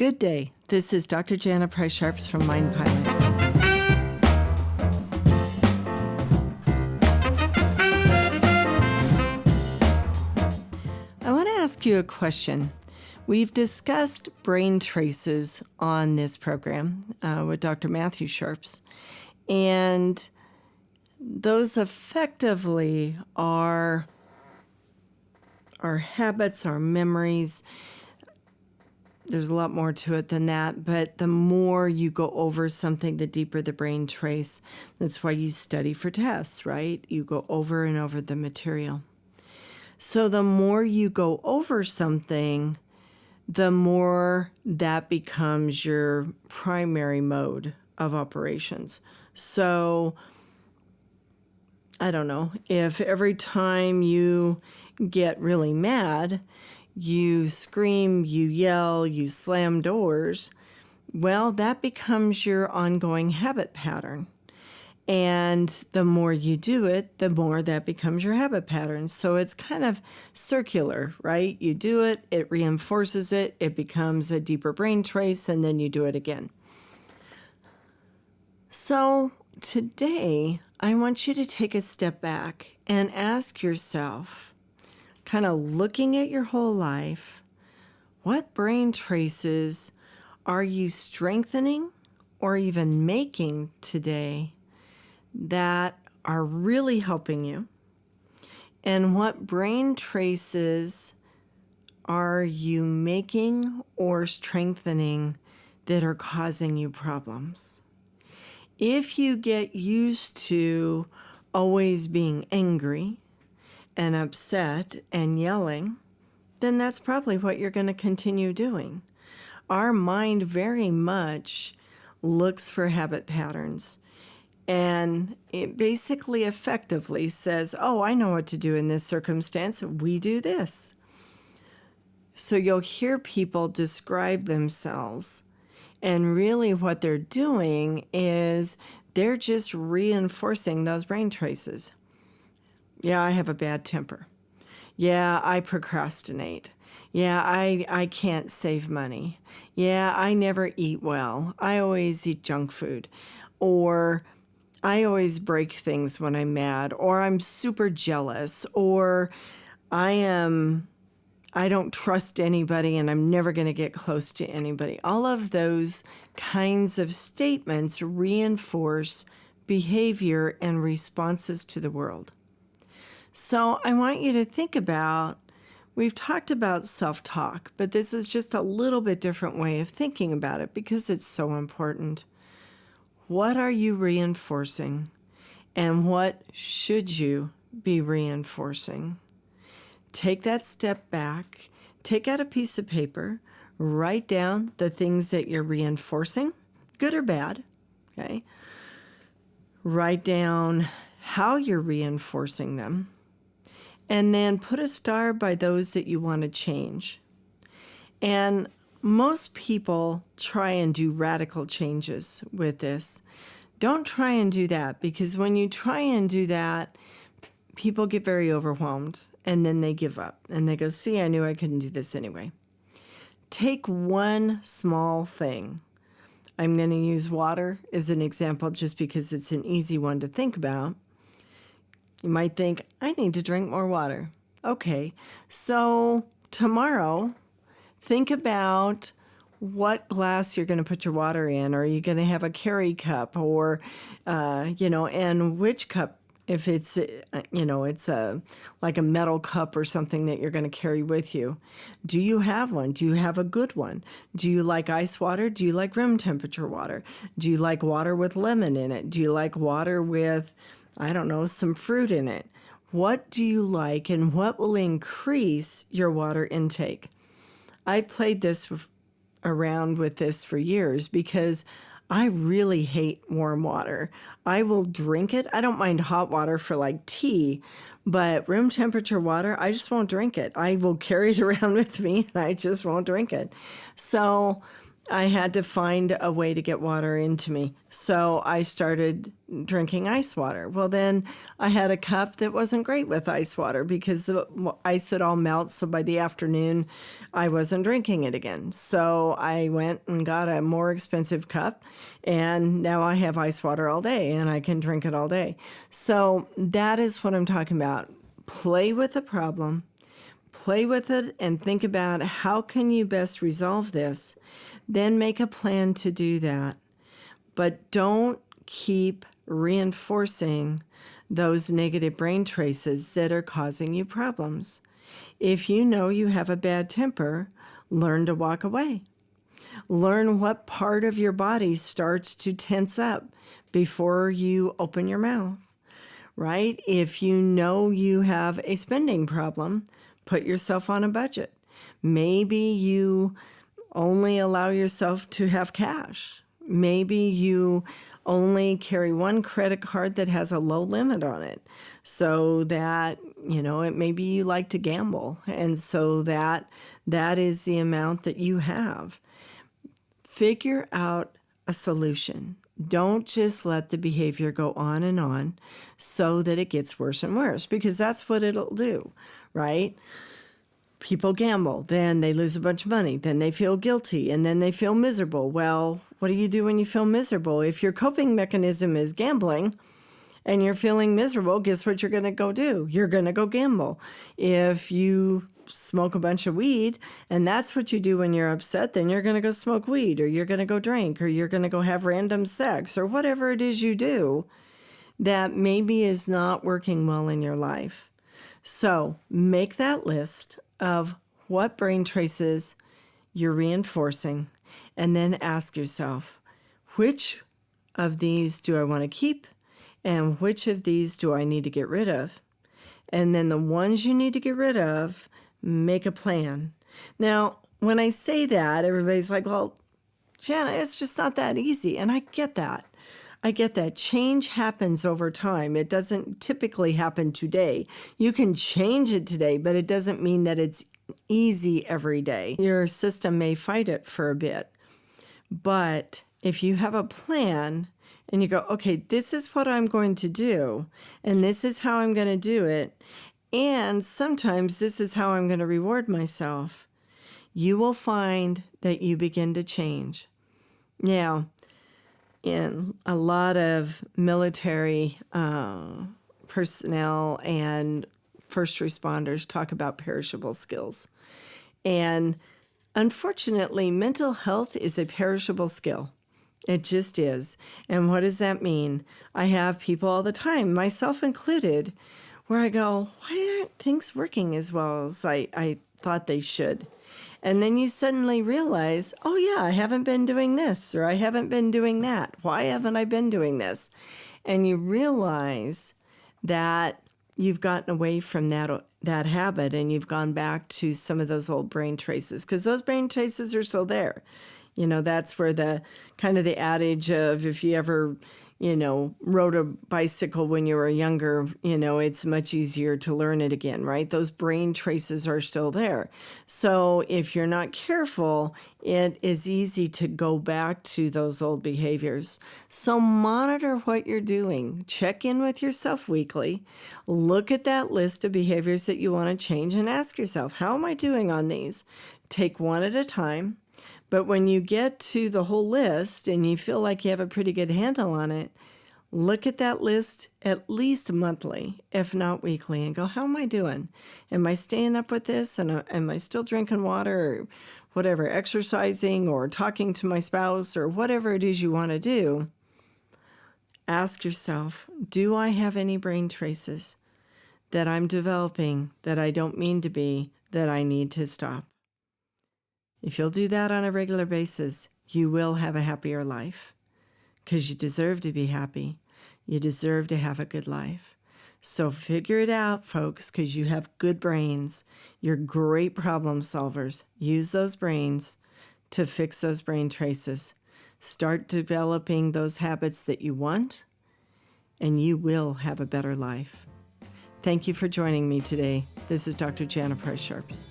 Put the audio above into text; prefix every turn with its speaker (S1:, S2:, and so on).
S1: Good day. This is Dr. Jana Price-Sharps from Mind Pilot. I want to ask you a question. We've discussed brain traces on this program with Dr. Matthew Sharps, and those effectively are our habits, our memories. There's a lot more to it than that, but the more you go over something, the deeper the brain trace. That's why you study for tests, right? You go over and over the material. So the more you go over something, the more that becomes your primary mode of operations. So I don't know, if every time you get really mad, you scream, you yell, you slam doors, well, that becomes your ongoing habit pattern. And the more you do it, the more that becomes your habit pattern. So it's kind of circular, right? You do it, it reinforces it, it becomes a deeper brain trace, and then you do it again. So today, I want you to take a step back and ask yourself, kind of looking at your whole life, what brain traces are you strengthening or even making today that are really helping you? And what brain traces are you making or strengthening that are causing you problems? If you get used to always being angry and upset and yelling, then that's probably what you're going to continue doing. Our mind very much looks for habit patterns, and it basically effectively says, oh, I know what to do in this circumstance. We do this. So you'll hear people describe themselves, and really what they're doing is they're just reinforcing those brain traces. Yeah, I have a bad temper. Yeah, I procrastinate. Yeah, I can't save money. Yeah, I never eat well. I always eat junk food. Or I always break things when I'm mad. Or I'm super jealous. Or I don't trust anybody and I'm never going to get close to anybody. All of those kinds of statements reinforce behavior and responses to the world. So I want you to think about, we've talked about self-talk, but this is just a little bit different way of thinking about it because it's so important. What are you reinforcing and what should you be reinforcing? Take that step back, take out a piece of paper, write down the things that you're reinforcing, good or bad, okay? Write down how you're reinforcing them, and then put a star by those that you want to change. And most people try and do radical changes with this. Don't try and do that, because when you try and do that, people get very overwhelmed and then they give up and they go, see, I knew I couldn't do this anyway. Take one small thing. I'm going to use water as an example just because it's an easy one to think about. You might think, I need to drink more water. Okay, so tomorrow, think about what glass you're going to put your water in. Are you going to have a carry cup or, and which cup? If it's, it's like a metal cup or something that you're going to carry with you. Do you have one? Do you have a good one? Do you like ice water? Do you like room temperature water? Do you like water with lemon in it? Do you like water with, some fruit in it? What do you like and what will increase your water intake? I played this around with this for years because I really hate warm water. I will drink it. I don't mind hot water for like tea, but room temperature water, I just won't drink it. I will carry it around with me and I just won't drink it. So I had to find a way to get water into me. So I started drinking ice water. Well, then I had a cup that wasn't great with ice water because the ice would all melt. So by the afternoon, I wasn't drinking it again. So I went and got a more expensive cup, and now I have ice water all day and I can drink it all day. So that is what I'm talking about. Play with the problem. Play with it and think about how can you best resolve this. Then make a plan to do that. But don't keep reinforcing those negative brain traces that are causing you problems. If you know you have a bad temper, learn to walk away. Learn what part of your body starts to tense up before you open your mouth, right? If you know you have a spending problem, put yourself on a budget. Maybe you only allow yourself to have cash. Maybe you only carry one credit card that has a low limit on it, so that, maybe you like to gamble, and so that is the amount that you have. Figure out a solution. Don't just let the behavior go on so that it gets worse and worse, because that's what it'll do, right? People gamble, then they lose a bunch of money, then they feel guilty, and then they feel miserable. Well, what do you do when you feel miserable? If your coping mechanism is gambling and you're feeling miserable, guess what you're going to go do? You're going to go gamble. If you smoke a bunch of weed and that's what you do when you're upset, then you're going to go smoke weed, or you're going to go drink, or you're going to go have random sex, or whatever it is you do that maybe is not working well in your life. So make that list of what brain traces you're reinforcing, and then ask yourself, which of these do I want to keep, and which of these do I need to get rid of? And then the ones you need to get rid of, make a plan. Now, when I say that, everybody's like, well, Jana, it's just not that easy. And I get that. Change happens over time. It doesn't typically happen today. You can change it today, but it doesn't mean that it's easy every day. Your system may fight it for a bit. But if you have a plan and you go, okay, this is what I'm going to do, and this is how I'm going to do it, and sometimes this is how I'm going to reward myself, you will find that you begin to change. Now, in a lot of military personnel and first responders talk about perishable skills. And unfortunately, mental health is a perishable skill. It just is. And what does that mean? I have people all the time, myself included, where I go, why aren't things working as well as I thought they should? And then you suddenly realize, oh yeah, I haven't been doing this, or I haven't been doing that. Why haven't I been doing this? And you realize that you've gotten away from that habit, and you've gone back to some of those old brain traces, because those brain traces are still there. That's where the kind of the adage of, if you ever, rode a bicycle when you were younger, it's much easier to learn it again, right? Those brain traces are still there. So if you're not careful, it is easy to go back to those old behaviors. So monitor what you're doing. Check in with yourself weekly. Look at that list of behaviors that you want to change and ask yourself, how am I doing on these? Take one at a time. But when you get to the whole list and you feel like you have a pretty good handle on it, look at that list at least monthly, if not weekly, and go, how am I doing? Am I staying up with this? And am I still drinking water, or whatever, exercising, or talking to my spouse, or whatever it is you want to do? Ask yourself, do I have any brain traces that I'm developing that I don't mean to be, that I need to stop? If you'll do that on a regular basis, you will have a happier life, because you deserve to be happy. You deserve to have a good life. So figure it out, folks, because you have good brains. You're great problem solvers. Use those brains to fix those brain traces. Start developing those habits that you want, and you will have a better life. Thank you for joining me today. This is Dr. Jana Price-Sharps.